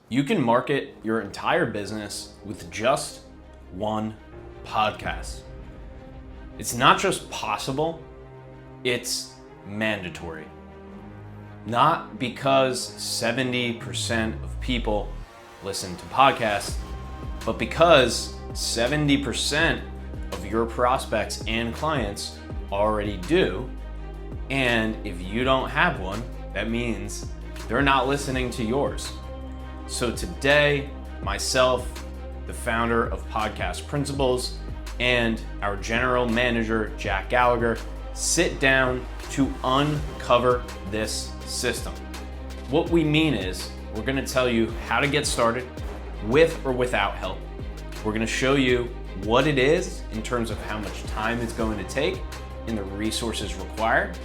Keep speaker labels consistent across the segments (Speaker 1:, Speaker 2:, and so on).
Speaker 1: You can market your entire business with just one podcast. It's not just possible, it's mandatory. Not because 70% of people listen to podcasts, but because 70% of your prospects and clients already do. And if you don't have one, that means they're not listening to yours. So today, myself, the founder of Podcast Principles, and our general manager, Jack Gallagher, sit down to uncover this system. What we mean is, we're gonna tell you how to get started with or without help. We're gonna show you what it is in terms of how much time it's going to take and the resources required.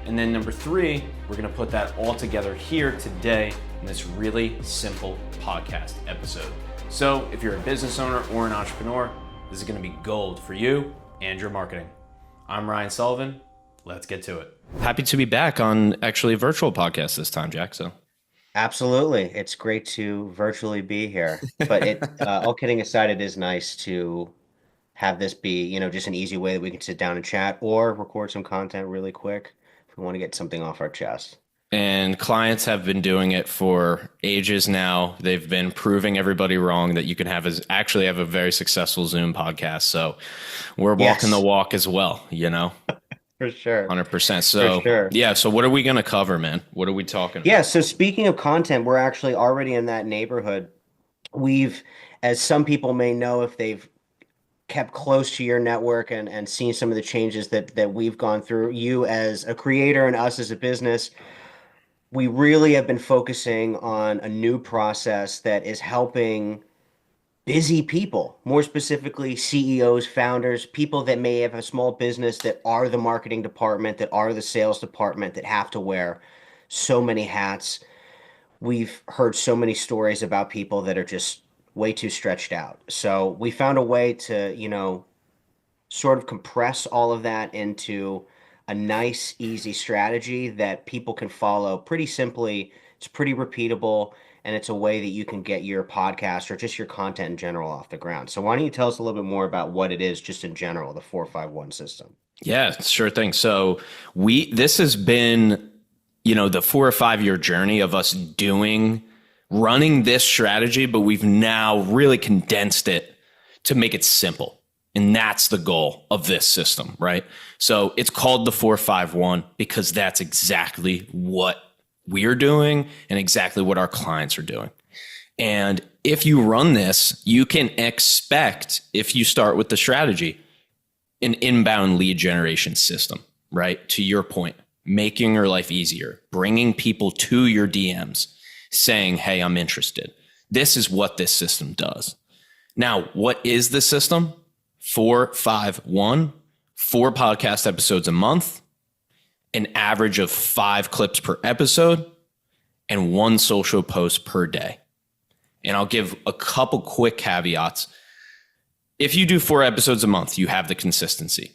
Speaker 1: And then number three, we're gonna put that all together here today in this really simple podcast episode. So if you're a business owner or an entrepreneur, this is gonna be gold for you and your marketing. I'm Ryan Sullivan. Let's get to it. Happy to be back on actually a virtual podcast this time, Jack. So
Speaker 2: Absolutely. It's great to virtually be here. But all kidding aside, it is nice to have this be, just an easy way that we can sit down and chat or record some content really quick if we want to get something off our chest.
Speaker 1: And clients have been doing it for ages now. They've been proving everybody wrong that you can actually have a very successful Zoom podcast. So we're walking the walk as well,
Speaker 2: For sure.
Speaker 1: 100%. So
Speaker 2: For sure.
Speaker 1: yeah. So what are we going to cover, man? What are we talking about?
Speaker 2: Yeah. So speaking of content, we're actually already in that neighborhood. As some people may know, if they've kept close to your network and seen some of the changes that we've gone through, you as a creator and us as a business, we really have been focusing on a new process that is helping busy people, more specifically CEOs, founders, people that may have a small business that are the marketing department, that are the sales department, that have to wear so many hats. We've heard so many stories about people that are just way too stretched out. So we found a way to, sort of compress all of that into a nice, easy strategy that people can follow pretty simply. It's pretty repeatable, and it's a way that you can get your podcast or just your content in general off the ground. So why don't you tell us a little bit more about what it is just in general, the 451 system?
Speaker 1: Yeah, sure thing. So this has been, the 4 or 5 year journey of us running this strategy, but we've now really condensed it to make it simple. And that's the goal of this system, right? So it's called the 451 because that's exactly what we're doing and exactly what our clients are doing. And if you run this, you can expect, if you start with the strategy, an inbound lead generation system, right? To your point, making your life easier, bringing people to your DMs, saying, hey, I'm interested. This is what this system does. Now, what is the system? 451, 4 podcast episodes a month, an average of 5 clips per episode, and 1 social post per day. And I'll give a couple quick caveats. If you do 4 episodes a month, you have the consistency.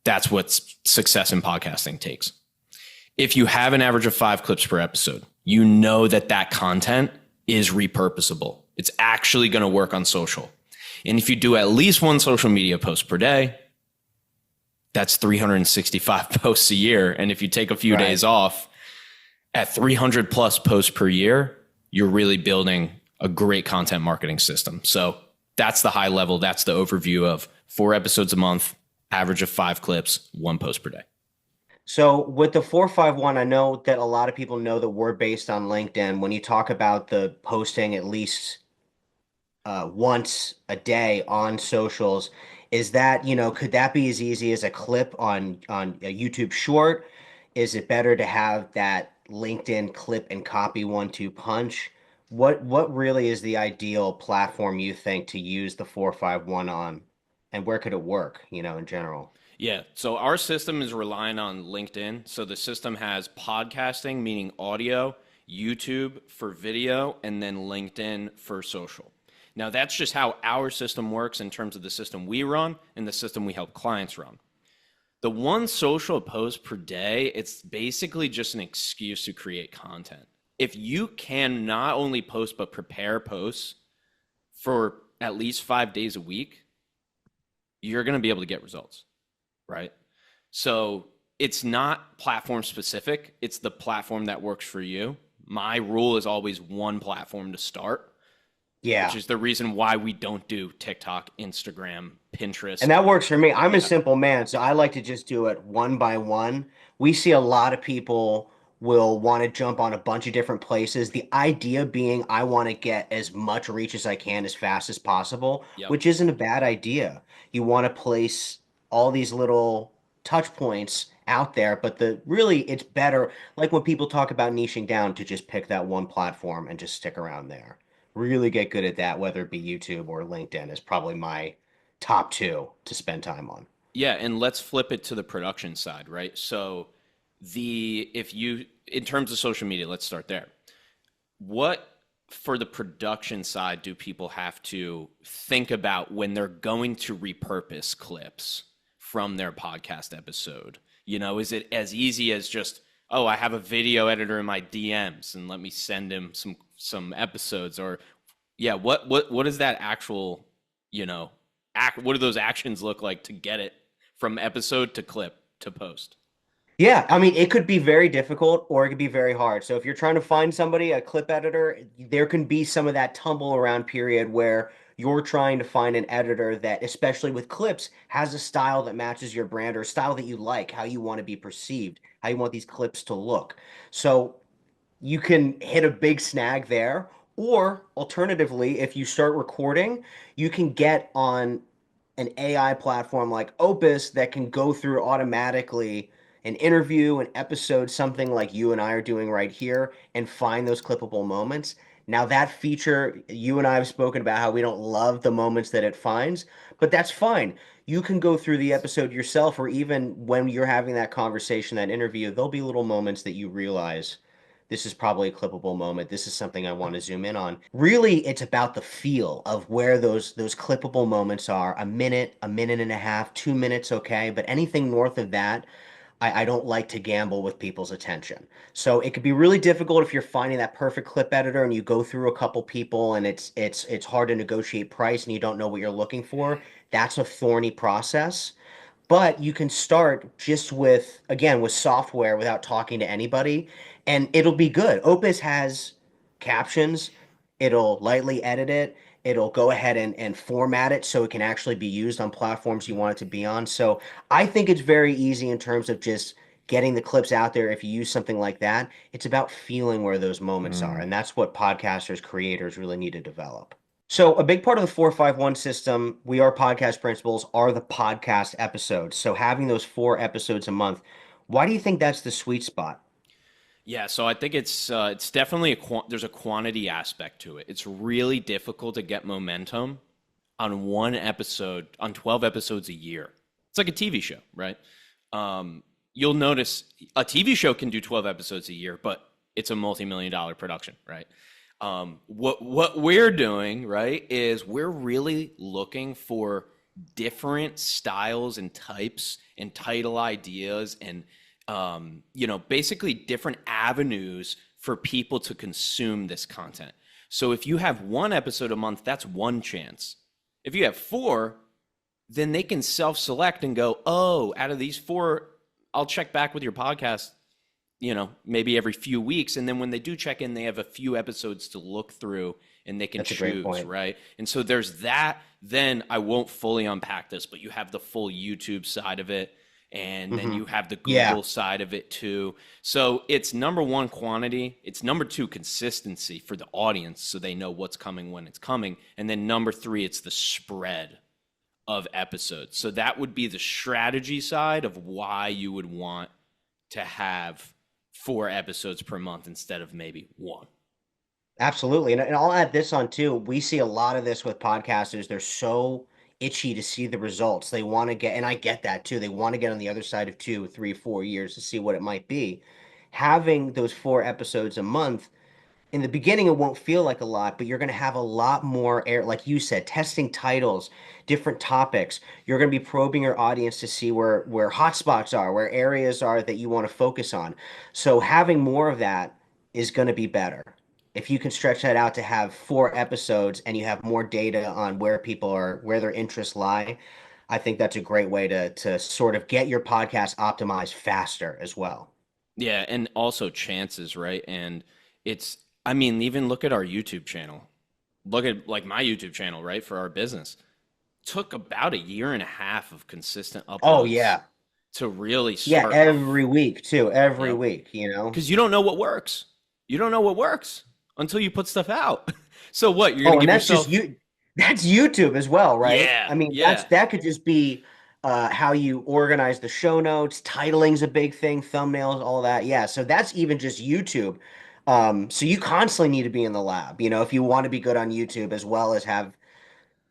Speaker 1: That's what success in podcasting takes. If you have an average of 5 clips per episode, you know that content is repurposable. It's actually going to work on social. And if you do at least 1 social media post per day, that's 365 posts a year. And if you take a few days off, at 300 plus posts per year, you're really building a great content marketing system. So that's the high level. That's the overview of 4 episodes a month, average of 5 clips, 1 post per day.
Speaker 2: So with the 451, I know that a lot of people know that we're based on LinkedIn. When you talk about the posting at least once a day on socials, is that, could that be as easy as a clip on a YouTube short? Is it better to have that LinkedIn clip and copy 1-2 punch? What really is the ideal platform you think to use the 451 on, and where could it work, in general?
Speaker 1: Yeah. So our system is relying on LinkedIn. So the system has podcasting, meaning audio, YouTube for video, and then LinkedIn for social. Now, that's just how our system works in terms of the system we run and the system we help clients run. The 1 social post per day, it's basically just an excuse to create content. if you can not only post but prepare posts for at least 5 days a week, you're going to be able to get results, right? So it's not platform specific, it's the platform that works for you. My rule is always one platform to start, which
Speaker 2: Yeah.
Speaker 1: is the reason why we don't do TikTok, Instagram,
Speaker 2: And
Speaker 1: Pinterest.
Speaker 2: that works for me. I'm a
Speaker 1: Yeah.
Speaker 2: simple man, so I like to just do it one by one. We see a lot of people will want to jump on a bunch of different places. The idea being I want to get as much reach as I can as fast as possible,
Speaker 1: Yep.
Speaker 2: which isn't a bad idea. You want to place all these little touch points out there, but the really it's better like when people talk about niching down to just pick that one platform and just stick around there. Really get good at that, whether it be YouTube or LinkedIn is probably my top two to spend time on.
Speaker 1: Yeah, and let's flip it to the production side, right? So the if you in terms of social media, let's start there. What for the production side do people have to think about when they're going to repurpose clips from their podcast episode? You know, is it as easy as just, oh, I have a video editor in my DMs and let me send him some episodes, or yeah, what is that actual, you know, what do those actions look like to get it from episode to clip to post?
Speaker 2: Yeah, I mean, it could be very difficult or it could be very hard. So if you're trying to find somebody, a clip editor, there can be some of that tumble around period where you're trying to find an editor that, especially with clips, has a style that matches your brand or a style that you like, how you want to be perceived, how you want these clips to look. So you can hit a big snag there. Or alternatively, if you start recording, you can get on an AI platform like Opus that can go through automatically an interview, an episode, something like you and I are doing right here, and find those clippable moments. Now, that feature, you and I have spoken about how we don't love the moments that it finds, but that's fine. You can go through the episode yourself, or even when you're having that conversation, that interview, there'll be little moments that you realize this is probably a clippable moment. This is something I want to zoom in on. Really, it's about the feel of where those clippable moments are. A minute and a half, 2 minutes, okay. But anything north of that, I don't like to gamble with people's attention. So it could be really difficult if you're finding that perfect clip editor and you go through a couple people and it's hard to negotiate price and you don't know what you're looking for. That's a thorny process. But you can start just with, again, with software without talking to anybody, and it'll be good. Opus has captions, it'll lightly edit it, it'll go ahead and format it so it can actually be used on platforms you want it to be on. So I think it's very easy in terms of just getting the clips out there. If you use something like that, it's about feeling where those moments are.
Speaker 3: Mm.
Speaker 2: And that's what podcasters, creators really need to develop. So a big part of the 451 system, we are podcast principles, are the podcast episodes. So having those 4 episodes a month, why do you think that's the sweet spot?
Speaker 1: Yeah, so I think it's definitely there's a quantity aspect to it. It's really difficult to get momentum on one episode on 12 episodes a year. It's like a TV show, right? You'll notice a TV show can do 12 episodes a year, but it's a multi-million dollar production, right? What we're doing, right, is we're really looking for different styles and types and title ideas and basically different avenues for people to consume this content. So if you have one episode a month, that's one chance. If you have four, then they can self-select and go, oh, out of these four, I'll check back with your podcast, maybe every few weeks. And then when they do check in, they have a few episodes to look through and they can
Speaker 2: That's a great
Speaker 1: choose,
Speaker 2: point.
Speaker 1: right? And so there's that. Then I won't fully unpack this, but you have the full YouTube side of it. And then you have the
Speaker 2: Yeah,
Speaker 1: Google side of it too. So it's number one, quantity. It's number two, consistency for the audience so they know what's coming when it's coming. And then number three, it's the spread of episodes. So that would be the strategy side of why you would want to have 4 episodes per month instead of maybe one.
Speaker 2: absolutely. And I'll add this on too. We see a lot of this with podcasters. They're so itchy to see the results. They want to get, and I get that too. They want to get on the other side of 2, 3, 4 years to see what it might be. Having those 4 episodes a month in the beginning it won't feel like a lot, but you're going to have a lot more air, like you said, testing titles, different topics. You're going to be probing your audience to see where hotspots are, where areas are that you want to focus on. So having more of that is going to be better. If you can stretch that out to have 4 episodes and you have more data on where people are, where their interests lie, I think that's a great way to sort of get your podcast optimized faster as well.
Speaker 1: Yeah, and also chances, right? And it's, I mean, even look at our YouTube channel. Look at like my YouTube channel, right? For our business. Took about a year and a half of consistent
Speaker 2: Oh
Speaker 1: uploads
Speaker 2: yeah.
Speaker 1: to really
Speaker 2: Yeah,
Speaker 1: start,
Speaker 2: every week too. Every
Speaker 1: yep.
Speaker 2: week, you know.
Speaker 1: Because you don't know what works. You don't know what works until you put stuff out. So what? You're gonna
Speaker 2: Oh, and
Speaker 1: give
Speaker 2: that's just
Speaker 1: yourself,
Speaker 2: you. That's YouTube as well, right?
Speaker 1: yeah,
Speaker 2: I mean,
Speaker 1: yeah.
Speaker 2: that could just be how you organize the show notes. Titling's a big thing, thumbnails, all that. Yeah, so that's even just YouTube. So you constantly need to be in the lab, you know, if you want to be good on YouTube as well as have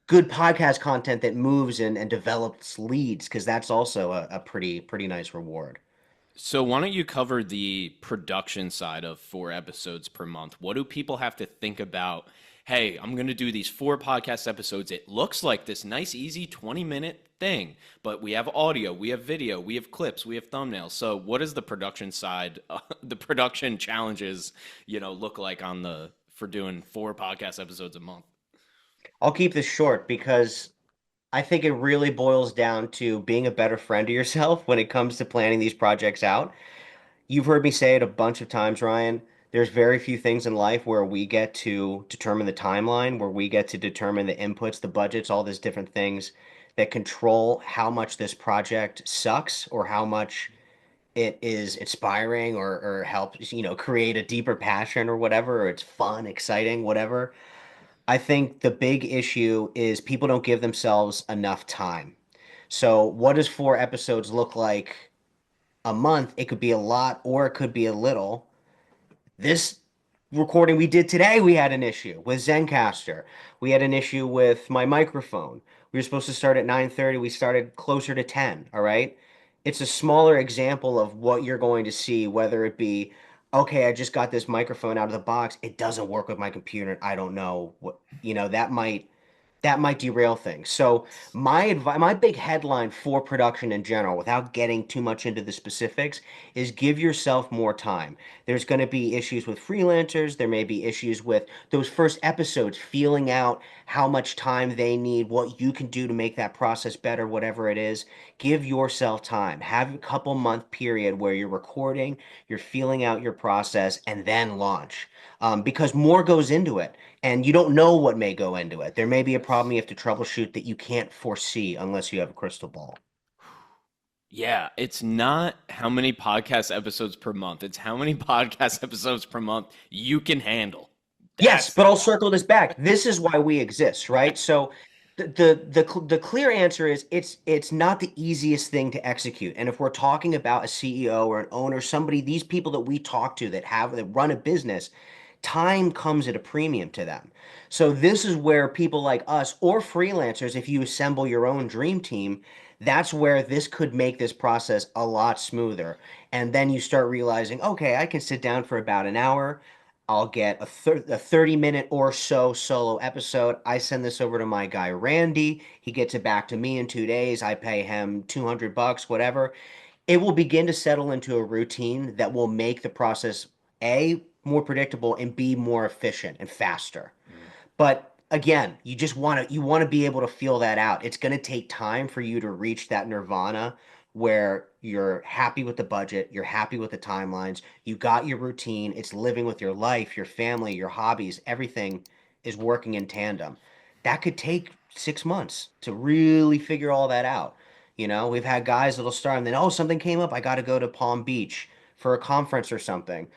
Speaker 2: good podcast content that moves and develops leads, because that's also a pretty nice reward.
Speaker 1: So why don't you cover the production side of 4 episodes per month? What do people have to think about? Hey, I'm going to do these 4 podcast episodes. It looks like this nice, easy 20-minute thing, but we have audio, we have video, we have clips, we have thumbnails. So what is the production side, the production challenges, look like on the for doing 4 podcast episodes a month?
Speaker 2: I'll keep this short because I think it really boils down to being a better friend to yourself when it comes to planning these projects out. You've heard me say it a bunch of times, Ryan. There's very few things in life where we get to determine the timeline, where we get to determine the inputs, the budgets, all these different things that control how much this project sucks or how much it is inspiring or helps, create a deeper passion or whatever, or it's fun, exciting, whatever. I think the big issue is people don't give themselves enough time. So, what does 4 episodes look like a month? It could be a lot or it could be a little. This recording we did today, we had an issue with Zencaster. We had an issue with my microphone. We were supposed to start at 9:30. We started closer to 10, all right? It's a smaller example of what you're going to see, whether it be, okay, I just got this microphone out of the box. It doesn't work with my computer. I don't know what, that might derail things. So my big headline for production in general, without getting too much into the specifics, is give yourself more time. There's going to be issues with freelancers. There may be issues with those first episodes, feeling out how much time they need, what you can do to make that process better, whatever it is. Give yourself time. Have a couple month period where you're recording, you're feeling out your process, and then launch. Because more goes into it and you don't know what may go into it. There may be a problem you have to troubleshoot that you can't foresee unless you have a crystal ball.
Speaker 1: Yeah, it's not how many podcast episodes per month. It's how many podcast episodes per month you can handle.
Speaker 2: Yes,
Speaker 1: That's
Speaker 2: but I'll circle this back. This is why we exist, right? So the clear answer is it's not the easiest thing to execute. And if we're talking about a CEO or an owner, somebody, these people that we talk to that run a business, time comes at a premium to them. So this is where people like us or freelancers, if you assemble your own dream team, that's where this could make this process a lot smoother. And then you start realizing, okay, I can sit down for about an hour. I'll get a 30-minute or so solo episode. I send this over to my guy Randy. He gets it back to me in 2 days. I pay him $200, whatever. It will begin to settle into a routine that will make the process A, more predictable, and B, more efficient and faster. But again, you want to be able to feel that out. It's going to take time for you to reach that nirvana where you're happy with the budget, you're happy with the timelines, you got your routine, it's living with your life, your family, your hobbies, everything is working in tandem. That could take 6 months to really figure all that out. We've had guys that'll start and then, oh, something came up. I got to go to Palm Beach for a conference or something.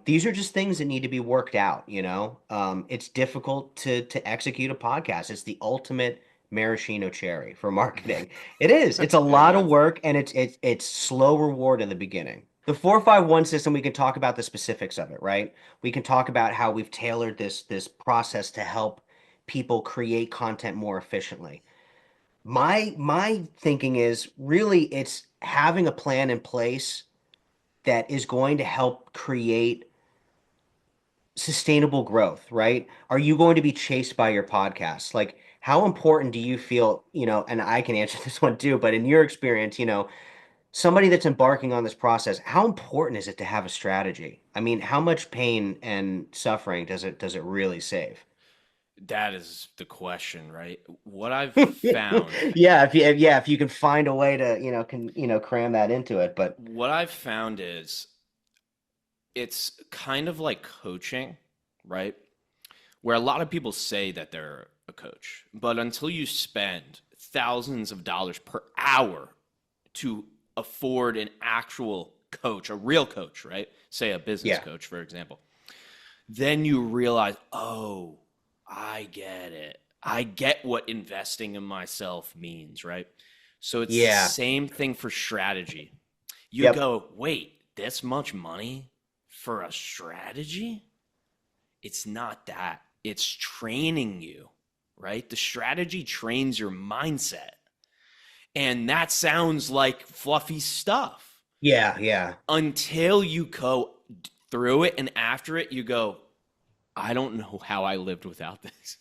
Speaker 2: These are just things that need to be worked out. It's difficult to execute a podcast. It's the ultimate maraschino cherry for marketing. It is. It's a
Speaker 1: it
Speaker 2: lot of
Speaker 1: is.
Speaker 2: work and it's slow reward in the beginning. The 451 system, we can talk about the specifics of it, right? We can talk about how we've tailored this process to help people create content more efficiently. My thinking is really it's having a plan in place that is going to help create sustainable growth, right? Are you going to be chased by your podcast? Like, how important do you feel, and I can answer this one too, but in your experience, somebody that's embarking on this process, how important is it to have a strategy? I mean, how much pain and suffering does it really save?
Speaker 1: That is the question, right? What I've found,
Speaker 2: Yeah, if you can find a way to, cram that into it, but
Speaker 1: what I've found is it's kind of like coaching, right? Where a lot of people say that they're a coach, but until you spend thousands of dollars per hour to afford an actual coach, a real coach, right? Say a business
Speaker 2: yeah.
Speaker 1: coach, for example, then you realize, oh, I get it. I get what investing in myself means, right? So it's the
Speaker 2: Yeah.
Speaker 1: same thing for strategy. You
Speaker 2: Yep.
Speaker 1: go, wait, this much money for a strategy? It's not that. It's training you, right? The strategy trains your mindset. And that sounds like fluffy stuff
Speaker 2: Yeah, yeah.
Speaker 1: until you go through it and after it, you go, I don't know how I lived without this.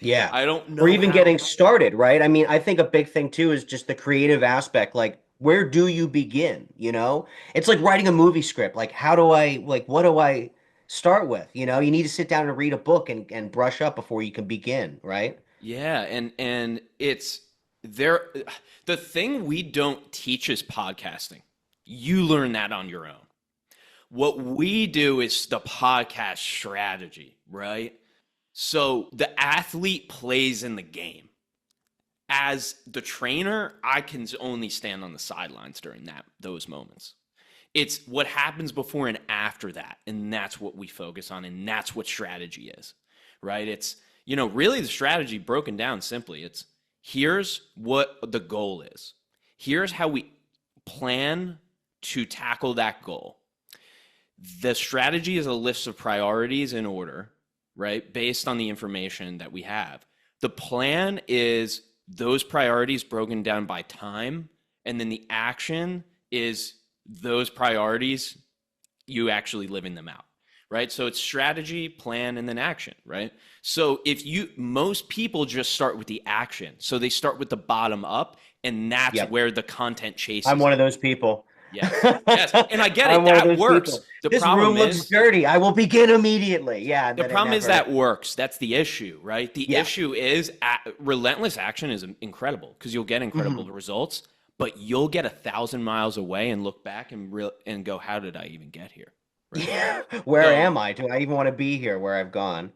Speaker 2: Yeah.
Speaker 1: I don't
Speaker 2: Or
Speaker 1: know
Speaker 2: even getting
Speaker 1: how.
Speaker 2: started, right? I mean, I think a big thing too is just the creative aspect. Like, where do you begin? It's like writing a movie script. Like, what do I start with? You need to sit down and read a book and brush up before you can begin, right?
Speaker 1: Yeah, and it's there. The thing we don't teach is podcasting. You learn that on your own. What we do is the podcast strategy, right? So the athlete plays in the game. As the trainer, I can only stand on the sidelines during those moments. It's what happens before and after that, and that's what we focus on, and that's what strategy is, right? It's really the strategy broken down simply. It's here's what the goal is. Here's how we plan to tackle that goal. The strategy is a list of priorities in order, right? Based on the information that we have. The plan is those priorities broken down by time, and then the action is those priorities, you actually living them out, right? So it's strategy, plan, and then action, right? So most people just start with the action. So they start with the bottom up, and that's
Speaker 2: Yep.
Speaker 1: where the content
Speaker 2: I'm
Speaker 1: chases
Speaker 2: one
Speaker 1: them.
Speaker 2: of those people.
Speaker 1: Yes. Yes. And I get it.
Speaker 2: I'm one of
Speaker 1: That
Speaker 2: those
Speaker 1: works.
Speaker 2: people. This room looks dirty. I will begin immediately. Yeah, and
Speaker 1: The
Speaker 2: then it
Speaker 1: problem is
Speaker 2: never.
Speaker 1: that works. That's the issue, right? The
Speaker 2: Yeah.
Speaker 1: issue is relentless action is incredible because you'll get incredible
Speaker 2: Mhm.
Speaker 1: results, but you'll get 1,000 miles away and look back and go, how did I even get here? Right.
Speaker 2: Yeah. Where
Speaker 1: So
Speaker 2: am I? Do I even want to be here where I've gone?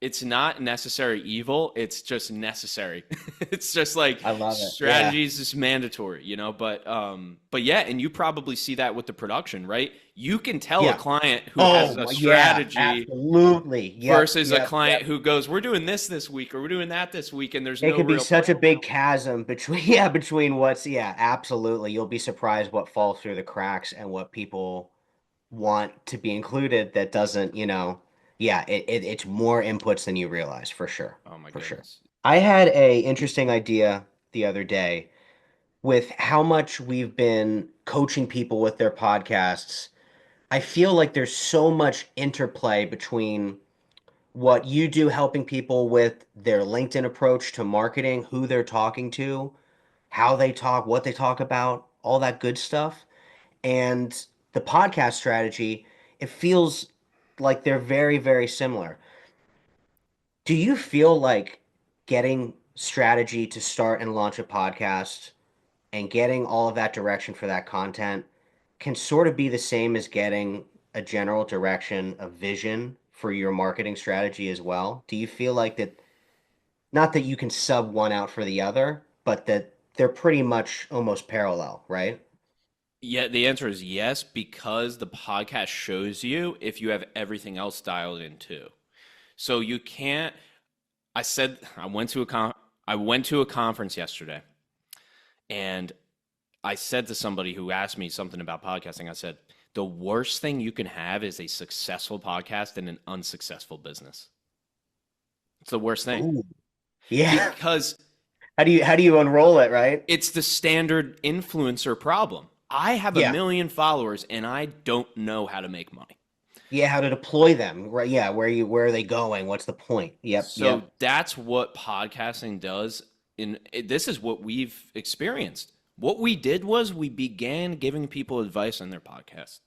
Speaker 1: it's not necessary evil, it's just necessary. It's just like
Speaker 2: I love it. Yeah.
Speaker 1: strategy is just mandatory, but yeah, and you probably see that with the production, right? You can tell a
Speaker 2: Yeah.
Speaker 1: client who has
Speaker 2: Oh,
Speaker 1: a
Speaker 2: yeah.
Speaker 1: strategy
Speaker 2: Absolutely. Yep.
Speaker 1: versus a
Speaker 2: Yep.
Speaker 1: client
Speaker 2: Yep.
Speaker 1: who goes, we're doing this week or we're doing that week and there's
Speaker 2: It
Speaker 1: no
Speaker 2: can be
Speaker 1: real plan.
Speaker 2: such a big chasm between, yeah, between yeah, absolutely. You'll be surprised what falls through the cracks and what people want to be included that doesn't, yeah, it's more inputs than you realize for sure.
Speaker 1: Oh my
Speaker 2: For sure.
Speaker 1: goodness.
Speaker 2: I had a interesting idea the other day with how much we've been coaching people with their podcasts. I feel like there's so much interplay between what you do helping people with their LinkedIn approach to marketing, who they're talking to, how they talk, what they talk about, all that good stuff, and the podcast strategy. It feels like they're very, very similar. Do you feel like getting strategy to start and launch a podcast and getting all of that direction for that content can sort of be the same as getting a general direction, a vision for your marketing strategy as well? Do you feel like that, not that you can sub one out for the other, but that they're pretty much almost parallel, right?
Speaker 1: Yeah, the answer is yes, because the podcast shows you if you have everything else dialed in too. So you can't. I said I went to a conference yesterday, and I said to somebody who asked me something about podcasting, I said, the worst thing you can have is a successful podcast and an unsuccessful business. It's the worst thing
Speaker 2: Ooh. Yeah.
Speaker 1: because
Speaker 2: How do you unroll it, right?
Speaker 1: it's the standard influencer problem. I have a
Speaker 2: Yeah.
Speaker 1: million followers and I don't know how to make money.
Speaker 2: Yeah, how to deploy them, right? Yeah, where are they going? What's the point? Yep,
Speaker 1: So
Speaker 2: yep.
Speaker 1: that's what podcasting does. This is what we've experienced. What we did was we began giving people advice on their podcast.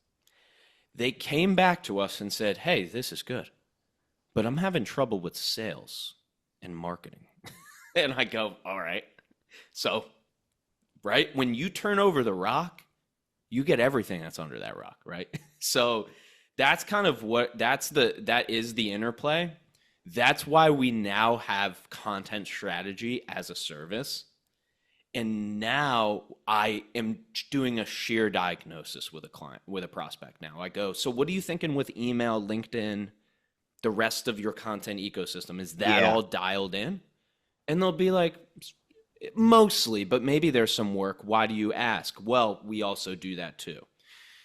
Speaker 1: They came back to us and said, hey, this is good, but I'm having trouble with sales and marketing. And I go, all right. So, right, when you turn over the rock, you get everything that's under that rock, right? So that's kind of that is the interplay. That's why we now have content strategy as a service. And now I am doing a sheer diagnosis with a client, with a prospect. Now I go, so what are you thinking with email, LinkedIn, the rest of your content ecosystem? Is that all dialed in? And they'll be like, mostly, but maybe there's some work. Why do you ask? Well, we also do that too.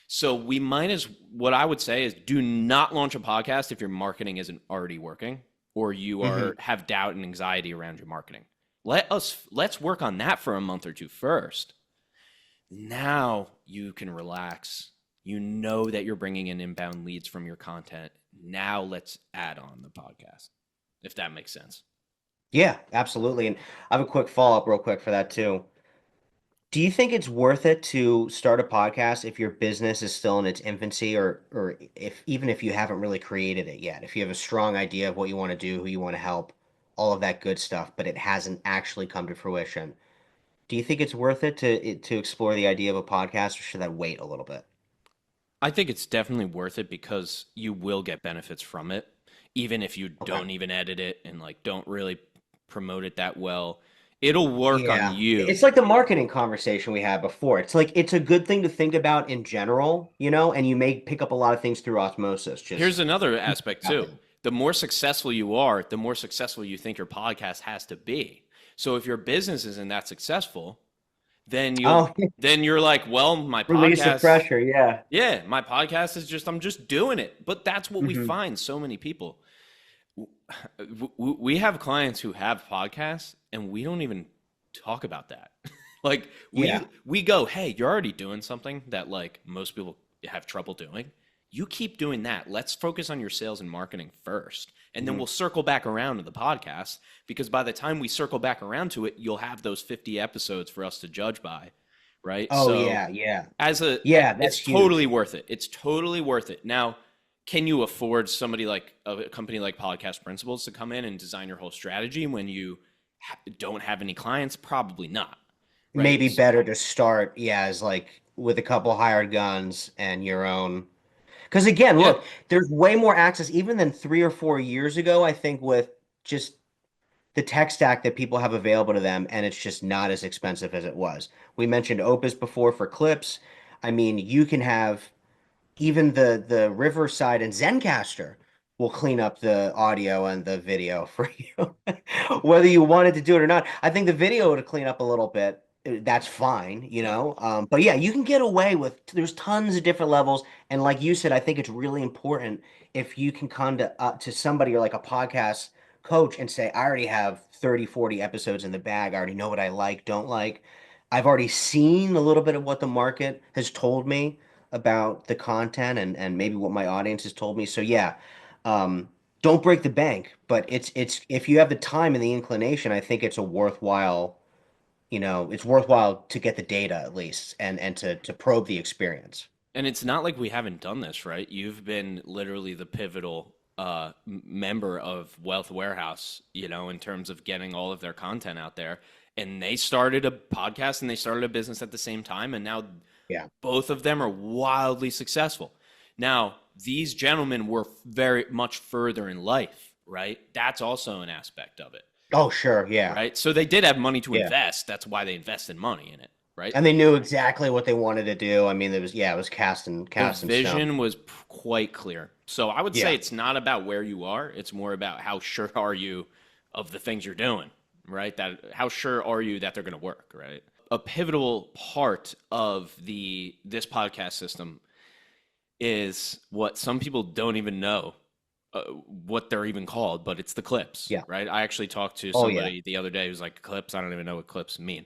Speaker 1: So what I would say is, do not launch a podcast if your marketing isn't already working, or you have doubt and anxiety around your marketing. Let's work on that for a month or two first. Now you can relax. You know that you're bringing in inbound leads from your content. Now let's add on the podcast, if that makes sense.
Speaker 2: Yeah, absolutely. And I have a quick follow-up real quick for that too. Do you think it's worth it to start a podcast if your business is still in its infancy, or if even if you haven't really created it yet, if you have a strong idea of what you want to do, who you want to help, all of that good stuff, but it hasn't actually come to fruition? Do you think it's worth it to explore the idea of a podcast, or should that wait a little bit?
Speaker 1: I think it's definitely worth it because you will get benefits from it, even if you
Speaker 2: Okay.
Speaker 1: don't even edit it and like don't really promote it that well. It'll work on
Speaker 2: Yeah.
Speaker 1: you.
Speaker 2: It's like the marketing conversation we had before. It's like it's a good thing to think about in general, and you may pick up a lot of things through osmosis.
Speaker 1: Here's
Speaker 2: Just
Speaker 1: another aspect too.
Speaker 2: happen.
Speaker 1: The more successful you are, the more successful you think your podcast has to be. So if your business isn't that successful, then
Speaker 2: Oh,
Speaker 1: you're like, well,
Speaker 2: release of pressure. Yeah.
Speaker 1: my podcast is just, I'm just doing it. But that's what we
Speaker 2: Hmm.
Speaker 1: find so many people. We have clients who have podcasts and we don't even talk about that. Like
Speaker 2: Yeah.
Speaker 1: we go, hey, you're already doing something that like most people have trouble doing. You keep doing that. Let's focus on your sales and marketing first. And then
Speaker 2: Mhm.
Speaker 1: we'll circle back around to the podcast, because by the time we circle back around to it, you'll have those 50 episodes for us to judge by, right?
Speaker 2: Oh
Speaker 1: So
Speaker 2: yeah, yeah. Yeah, that's
Speaker 1: it's totally
Speaker 2: huge.
Speaker 1: worth it. It's totally worth it. Now, can you afford somebody like a company like Podcast Principles to come in and design your whole strategy when you don't have any clients? Probably not, right?
Speaker 2: Maybe better to start, yeah, as like with a couple hired guns and your own. Because again,
Speaker 1: Yeah.
Speaker 2: look, there's way more access even than 3 or 4 years ago, I think, with just the tech stack that people have available to them, and it's just not as expensive as it was. We mentioned Opus before for clips. I mean, you can have even the Riverside and Zencaster will clean up the audio and the video for you, whether you wanted to do it or not. I think the video would clean up a little bit. That's fine,
Speaker 1: Yeah.
Speaker 2: But yeah, you can get away with. There's tons of different levels, and like you said, I think it's really important if you can come to somebody or like a podcast coach and say, I already have 30, 40 episodes in the bag. I already know what I like, don't like. I've already seen a little bit of what the market has told me about the content and maybe what my audience has told me. So yeah, um, don't break the bank, but it's if you have the time and the inclination, I think it's a worthwhile, it's worthwhile to get the data at least and to probe the experience.
Speaker 1: And it's not like we haven't done this, right? You've been literally the pivotal member of Wealth Warehouse, in terms of getting all of their content out there. And they started a podcast and they started a business at the same time. And now
Speaker 2: Yeah.
Speaker 1: both of them are wildly successful. Now, these gentlemen were very much further in life, right? That's also an aspect of it,
Speaker 2: Oh, sure. Yeah.
Speaker 1: right? So they did have money to
Speaker 2: Yeah.
Speaker 1: invest. That's why they invested money in it, right?
Speaker 2: And they knew exactly what they wanted to do. I mean, it was
Speaker 1: The
Speaker 2: cast in stone.
Speaker 1: vision was quite clear. So I would say
Speaker 2: Yeah.
Speaker 1: it's not about where you are. It's more about how sure are you of the things you're doing, right? That how sure are you that they're going to work, right? A pivotal part of this podcast system is what some people don't even know what they're even called, but it's the clips,
Speaker 2: Yeah.
Speaker 1: right? I actually talked to
Speaker 2: Oh, yeah.
Speaker 1: somebody the other day who's like, clips? I don't even know what clips mean.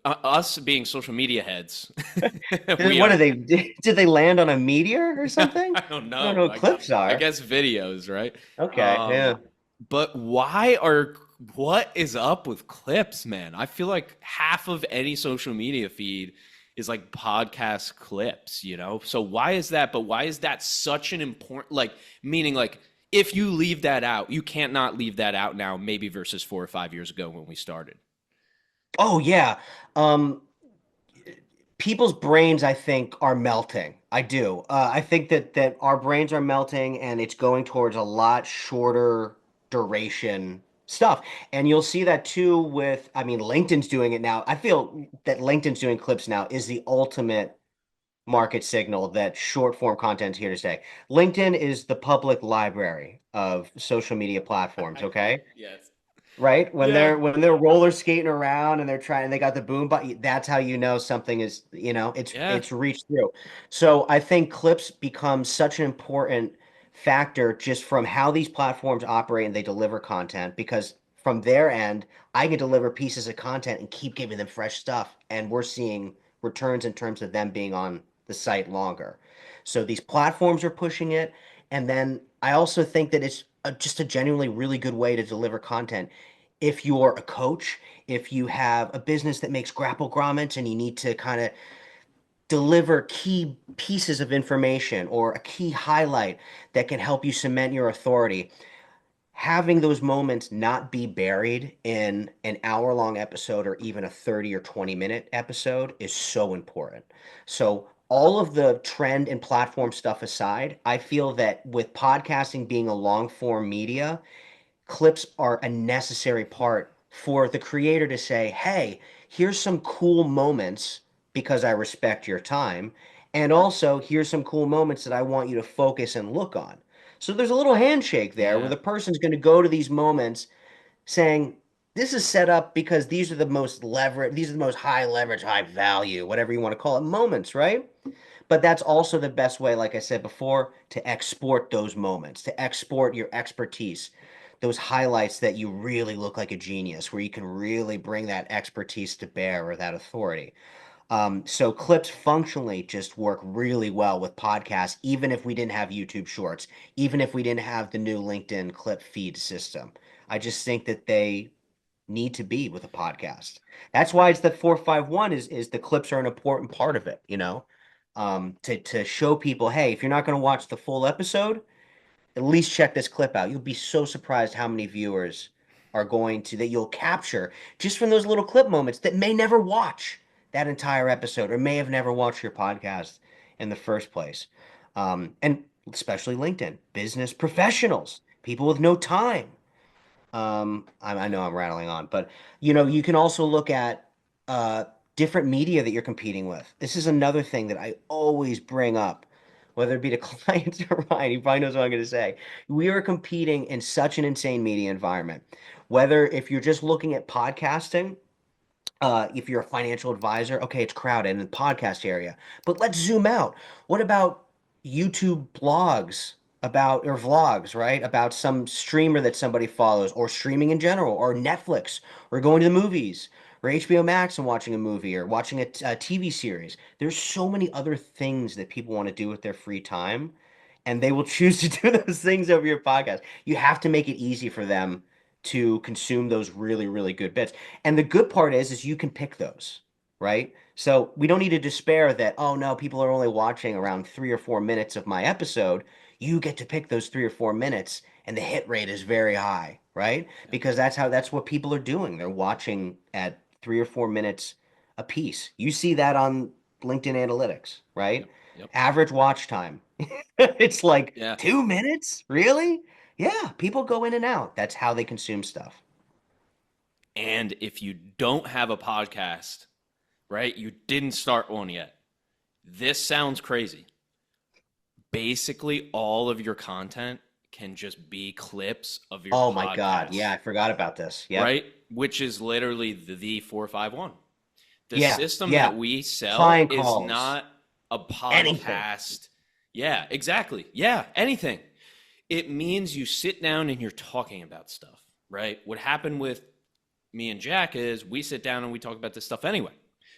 Speaker 1: Us being social media heads, we
Speaker 2: What
Speaker 1: are.
Speaker 2: are they? Did they land on a meteor or something?
Speaker 1: I don't
Speaker 2: I don't know
Speaker 1: know.
Speaker 2: what clips
Speaker 1: I
Speaker 2: are.
Speaker 1: guess videos, right?
Speaker 2: Okay,
Speaker 1: Um,
Speaker 2: yeah.
Speaker 1: but why are what is up with clips, man? I feel like half of any social media feed is like podcast clips, you know? So why is that? But why is that such an important, like, meaning like, if you leave that out, you can't not leave that out now, maybe versus 4 or 5 years ago when we started.
Speaker 2: Oh yeah. Um, People's brains, I think, are melting. I do. I think that our brains are melting, and it's going towards a lot shorter duration stuff. And you'll see that too with, I mean, LinkedIn's doing it now. I feel that LinkedIn's doing clips now is the ultimate market signal that short form content is here to stay. LinkedIn is the public library of social media platforms, okay?
Speaker 1: Yes.
Speaker 2: Right?
Speaker 1: Yeah.
Speaker 2: When they're roller skating around and they're trying, they got the boom button. That's how you know something is,
Speaker 1: Yeah.
Speaker 2: it's reached through. So I think clips become such an important factor just from how these platforms operate and they deliver content, because from their end, I can deliver pieces of content and keep giving them fresh stuff, and we're seeing returns in terms of them being on the site longer. So these platforms are pushing it, and then I also think that it's just a genuinely really good way to deliver content. If you're a coach, if you have a business that makes grapple grommets and you need to kind of deliver key pieces of information or a key highlight that can help you cement your authority, having those moments not be buried in an hour-long episode or even a 30 or 20-minute episode is so important. So all of the trend and platform stuff aside, I feel that with podcasting being a long form media, clips are a necessary part for the creator to say, hey, here's some cool moments because I respect your time. And also, here's some cool moments that I want you to focus and look on. So there's a little handshake there where
Speaker 1: Yeah.
Speaker 2: the person's going to go to these moments saying, this is set up because these are the most leverage, these are the most high leverage, high value, whatever you want to call it, moments, right? But that's also the best way, like I said before, to export those moments, to export your expertise, those highlights that you really look like a genius, where you can really bring that expertise to bear or that authority. So clips functionally just work really well with podcasts, even if we didn't have YouTube Shorts, even if we didn't have the new LinkedIn clip feed system. I just think that they need to be with a podcast. That's why it's the 451 is the clips are an important part of it, to show people, hey, if you're not going to watch the full episode, at least check this clip out. You'll be so surprised how many viewers are going to that you'll capture just from those little clip moments that may never watch that entire episode or may have never watched your podcast in the first place. And especially LinkedIn, business professionals, people with no time. I know I'm rattling on, but you can also look at uh, different media that you're competing with. This is another thing that I always bring up, whether it be to clients or Ryan. He probably knows what I'm going to say. We are competing in such an insane media environment. Whether if you're just looking at podcasting, if you're a financial advisor, okay, it's crowded in the podcast area. But let's zoom out. What about YouTube blogs about or vlogs, right? About some streamer that somebody follows, or streaming in general, or Netflix, or going to the movies, or HBO Max and watching a movie, or watching a TV series. There's so many other things that people want to do with their free time, and they will choose to do those things over your podcast. You have to make it easy for them to consume those really, really good bits. And the good part is you can pick those, right? So we don't need to despair that, oh no, people are only watching around 3 or 4 minutes of my episode. You get to pick those 3 or 4 minutes, and the hit rate is very high, right?
Speaker 1: Yep.
Speaker 2: Because that's what people are doing. They're watching at 3 or 4 minutes a piece. You see that on LinkedIn analytics, right?
Speaker 1: Yep. Yep.
Speaker 2: Average watch time. It's like
Speaker 1: Yeah.
Speaker 2: 2 minutes? Really? Yeah, people go in and out. That's how they consume stuff.
Speaker 1: And if you don't have a podcast, right, you didn't start one yet. This sounds crazy. Basically, all of your content can just be clips of your
Speaker 2: Oh my God. Yeah,
Speaker 1: podcast,
Speaker 2: I forgot about this. Yep.
Speaker 1: right? Which is literally the 451. The
Speaker 2: Yeah,
Speaker 1: system
Speaker 2: yeah.
Speaker 1: that we sell
Speaker 2: Client
Speaker 1: is
Speaker 2: calls,
Speaker 1: not a
Speaker 2: anything.
Speaker 1: podcast. Yeah, exactly. Yeah, anything. It means you sit down and you're talking about stuff, right? What happened with me and Jack is we sit down and we talk about this stuff anyway.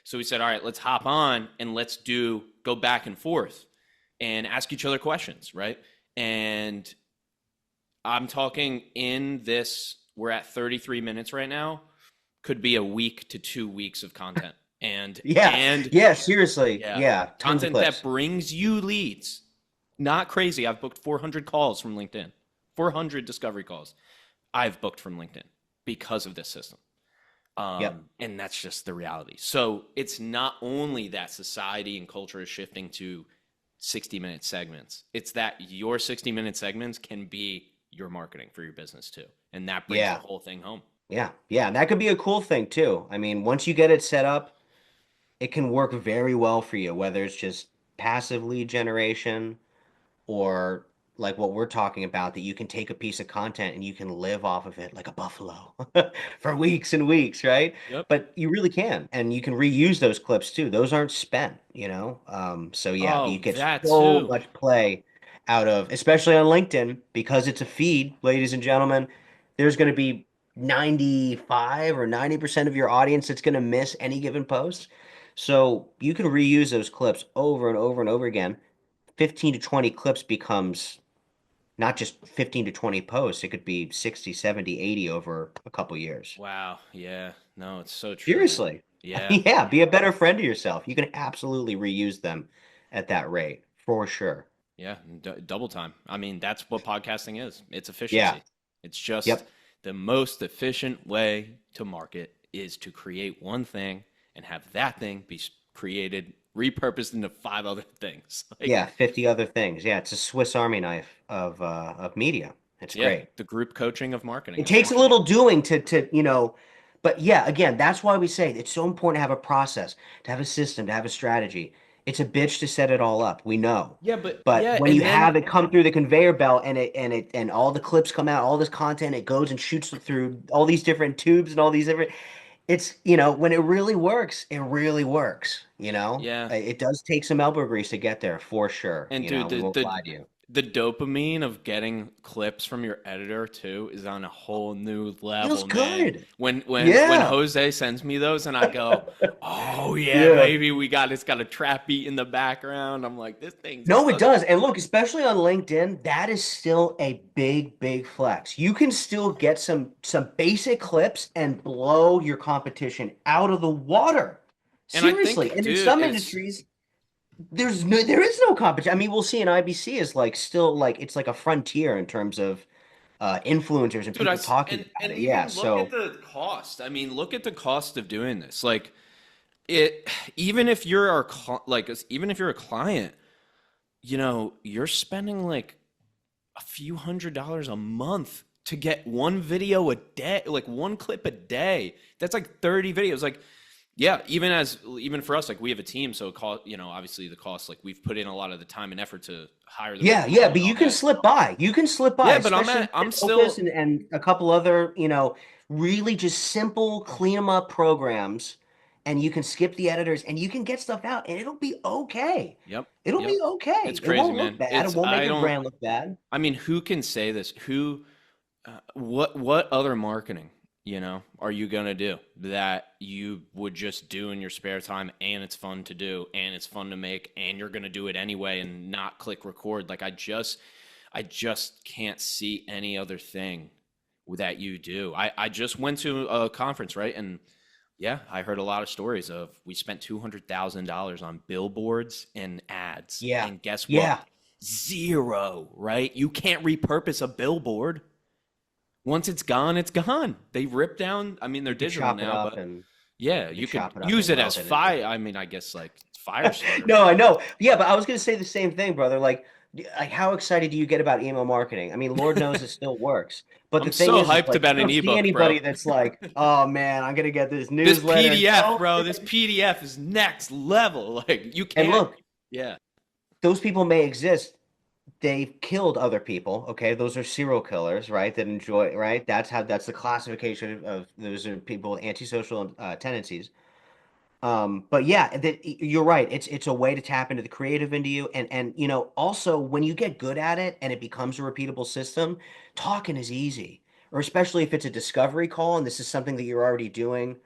Speaker 1: So we said, all right, let's hop on and let's go back and forth and ask each other questions, right? And I'm talking in this We're at 33 minutes right now. Could be a week to 2 weeks of content. And
Speaker 2: Yeah.
Speaker 1: and
Speaker 2: Yeah, seriously.
Speaker 1: yeah,
Speaker 2: Yeah, tons of
Speaker 1: content that
Speaker 2: clips.
Speaker 1: brings you leads. Not crazy. I've booked 400 calls from LinkedIn. 400 discovery calls I've booked from LinkedIn because of this system.
Speaker 2: Yep.
Speaker 1: And that's just the reality. So it's not only that society and culture is shifting to 60-minute segments, it's that your 60-minute segments can be your marketing for your business too. And that brings the
Speaker 2: Yeah.
Speaker 1: whole thing home.
Speaker 2: Yeah. Yeah, and that could be a cool thing too. I mean, once you get it set up, it can work very well for you, whether it's just passive lead generation or like what we're talking about, that you can take a piece of content and you can live off of it like a buffalo for weeks and weeks, right?
Speaker 1: Yep.
Speaker 2: But you really can, and you can reuse those clips too. Those aren't spent, So yeah, you
Speaker 1: Oh,
Speaker 2: get
Speaker 1: that
Speaker 2: so
Speaker 1: too.
Speaker 2: much play out of, especially on LinkedIn, because it's a feed, ladies and gentlemen. There's going to be 95 or 90% of your audience that's going to miss any given post. So you can reuse those clips over and over and over again. 15 to 20 clips becomes not just 15 to 20 posts. It could be 60, 70, 80 over a couple years.
Speaker 1: Wow. Yeah. No, it's so true, man.
Speaker 2: Seriously.
Speaker 1: Yeah.
Speaker 2: Yeah, be a better friend to yourself. You can absolutely reuse them at that rate for sure.
Speaker 1: Yeah. Double time. I mean, that's what podcasting is. It's
Speaker 2: Yeah.
Speaker 1: efficiency. It's just
Speaker 2: Yep.
Speaker 1: the most efficient way to market is to create one thing and have that thing be created, repurposed into five other things. Like,
Speaker 2: Yeah, 50 other things. Yeah, it's a Swiss Army knife of media. It's
Speaker 1: yeah,
Speaker 2: great.
Speaker 1: the group coaching of marketing,
Speaker 2: It takes a
Speaker 1: essentially.
Speaker 2: little doing to, but yeah, again, that's why we say it's so important to have a process, to have a system, to have a strategy. It's a bitch to set it all up. We know.
Speaker 1: Yeah, but
Speaker 2: But
Speaker 1: yeah,
Speaker 2: when you
Speaker 1: and then
Speaker 2: have it come through the conveyor belt and all the clips come out, all this content, it goes and shoots through all these different tubes and all these different, when it really works, it really works.
Speaker 1: yeah,
Speaker 2: It does take some elbow grease to get there for sure.
Speaker 1: and dude,
Speaker 2: We
Speaker 1: the
Speaker 2: won't
Speaker 1: the
Speaker 2: lie to you.
Speaker 1: the dopamine of getting clips from your editor too is on a whole new
Speaker 2: Feels
Speaker 1: level, man.
Speaker 2: good.
Speaker 1: When
Speaker 2: Yeah.
Speaker 1: Jose sends me those and I go, "Oh yeah,
Speaker 2: Yeah.
Speaker 1: baby, it's got a trap beat in the background." I'm like, "This thing's
Speaker 2: No, it
Speaker 1: cooking."
Speaker 2: does. And look, especially on LinkedIn, that is still a big, big flex. You can still get some basic clips and blow your competition out of the water.
Speaker 1: And I
Speaker 2: Seriously.
Speaker 1: think,
Speaker 2: And in
Speaker 1: dude,
Speaker 2: some
Speaker 1: it's
Speaker 2: industries, there is no competition. I mean, we'll see in IBC is like still like it's like a frontier in terms of influencers and
Speaker 1: dude,
Speaker 2: people talking
Speaker 1: and
Speaker 2: about it. Yeah.
Speaker 1: even look at
Speaker 2: So
Speaker 1: the cost. I mean, look at the cost of doing this. Like it, even if you're even if you're a client, you're spending like a few $100s a month to get one video a day, like one clip a day. That's like 30 videos. Like, yeah, even for us, like we have a team, so it cost, obviously the cost, like we've put in a lot of the time and effort to hire the right
Speaker 2: yeah, yeah,
Speaker 1: people and
Speaker 2: but
Speaker 1: all
Speaker 2: you can
Speaker 1: that.
Speaker 2: slip by. You can slip by,
Speaker 1: Yeah, but
Speaker 2: especially
Speaker 1: I'm
Speaker 2: with Focus
Speaker 1: still,
Speaker 2: and a couple other, really just simple clean them up programs, and you can skip the editors and you can get stuff out, and it'll be okay.
Speaker 1: yep,
Speaker 2: It'll
Speaker 1: yep.
Speaker 2: be okay.
Speaker 1: It's
Speaker 2: It
Speaker 1: crazy,
Speaker 2: won't look
Speaker 1: man.
Speaker 2: bad. It won't make
Speaker 1: I
Speaker 2: your
Speaker 1: don't,
Speaker 2: brand look bad.
Speaker 1: I mean, who can say this? What other marketing, are you gonna do that you would just do in your spare time and it's fun to do and it's fun to make and you're gonna do it anyway and not click record? Like I just can't see any other thing that you do. I just went to a conference, right? And yeah, I heard a lot of stories of we spent $200,000 on billboards and ads.
Speaker 2: Yeah.
Speaker 1: And guess what?
Speaker 2: Yeah.
Speaker 1: Zero, right? You can't repurpose a billboard. Once it's gone, it's gone. They rip down, I mean, they're
Speaker 2: You could
Speaker 1: digital
Speaker 2: chop it
Speaker 1: now,
Speaker 2: up
Speaker 1: but
Speaker 2: and
Speaker 1: yeah,
Speaker 2: you could
Speaker 1: you could
Speaker 2: chop it up
Speaker 1: use
Speaker 2: and
Speaker 1: it as
Speaker 2: weld it into.
Speaker 1: fire. I mean, I guess like fire starter,
Speaker 2: No,
Speaker 1: but
Speaker 2: I know. Yeah, but I was gonna say the same thing, brother. Like how excited do you get about email marketing? I mean, Lord knows it still works. But the
Speaker 1: I'm
Speaker 2: thing
Speaker 1: so
Speaker 2: is
Speaker 1: hyped
Speaker 2: like
Speaker 1: about
Speaker 2: you
Speaker 1: an
Speaker 2: don't see
Speaker 1: ebook, bro.
Speaker 2: anybody that's like, oh man, I'm gonna get this
Speaker 1: This
Speaker 2: newsletter.
Speaker 1: PDF,
Speaker 2: No.
Speaker 1: bro, this PDF is next level. Like you
Speaker 2: And
Speaker 1: can't,
Speaker 2: look,
Speaker 1: yeah.
Speaker 2: those people may exist. They've killed other people. Okay, those are serial killers, right? That enjoy, right? That's the classification of those are people with antisocial tendencies. But yeah, you're right. It's a way to tap into the creative into you, and also when you get good at it and it becomes a repeatable system, talking is easy. Or especially if it's a discovery call and this is something that you're already doing,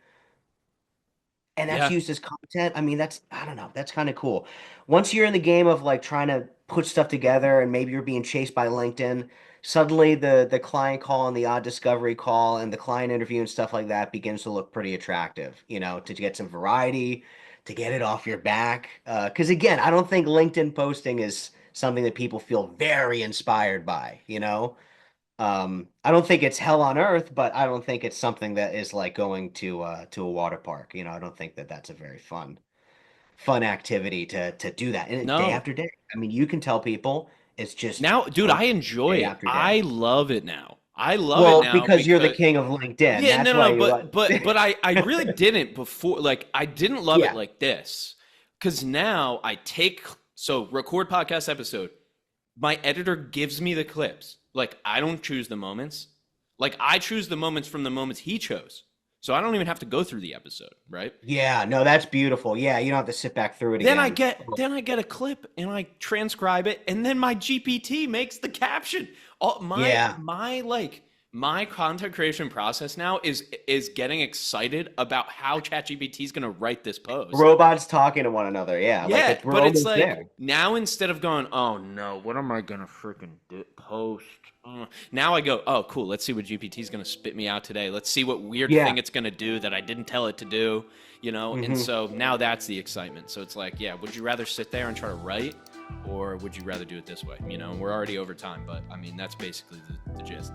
Speaker 2: and that's
Speaker 1: Yeah.
Speaker 2: used as content. I mean, I don't know, that's kind of cool. Once you're in the game of like trying to put stuff together and maybe you're being chased by LinkedIn, suddenly the client call and the odd discovery call and the client interview and stuff like that begins to look pretty attractive, to get some variety, to get it off your back. Because again, I don't think LinkedIn posting is something that people feel very inspired by. I don't think it's hell on earth, but I don't think it's something that is like going to a water park. I don't think that that's a very fun activity to do that. And day
Speaker 1: No.
Speaker 2: after day. I mean, you can tell people it's just
Speaker 1: Now, dude, I
Speaker 2: work
Speaker 1: enjoy
Speaker 2: day
Speaker 1: it.
Speaker 2: after day.
Speaker 1: I love it now. I love it
Speaker 2: Well,
Speaker 1: now
Speaker 2: because you're the
Speaker 1: because
Speaker 2: king of LinkedIn.
Speaker 1: yeah,
Speaker 2: That's
Speaker 1: no,
Speaker 2: why
Speaker 1: no,
Speaker 2: you like.
Speaker 1: but I really didn't before. Like, I didn't love it
Speaker 2: Yeah.
Speaker 1: like this because now I take record podcast episode. My editor gives me the clips. Like, I don't choose the moments. Like, I choose the moments from the moments he chose. So I don't even have to go through the episode, right?
Speaker 2: Yeah, no, that's beautiful. Yeah, you don't have to sit back through it again.
Speaker 1: Then I get a clip and I transcribe it, and then my GPT makes the caption. All
Speaker 2: Yeah.
Speaker 1: my content creation process now is getting excited about how ChatGPT is going to write this post.
Speaker 2: Robots talking to one another. Yeah, like
Speaker 1: Yeah,
Speaker 2: we're
Speaker 1: but it's
Speaker 2: almost
Speaker 1: like
Speaker 2: there.
Speaker 1: now instead of going, oh no, what am I gonna freaking post? Now I go, oh cool, let's see what GPT is gonna spit me out today. Let's see what weird
Speaker 2: Yeah.
Speaker 1: thing it's gonna do that I didn't tell it to do, And
Speaker 2: Hmm.
Speaker 1: so now that's the excitement. So it's like, yeah, would you rather sit there and try to write, or would you rather do it this way? And we're already over time, but I mean that's basically the gist.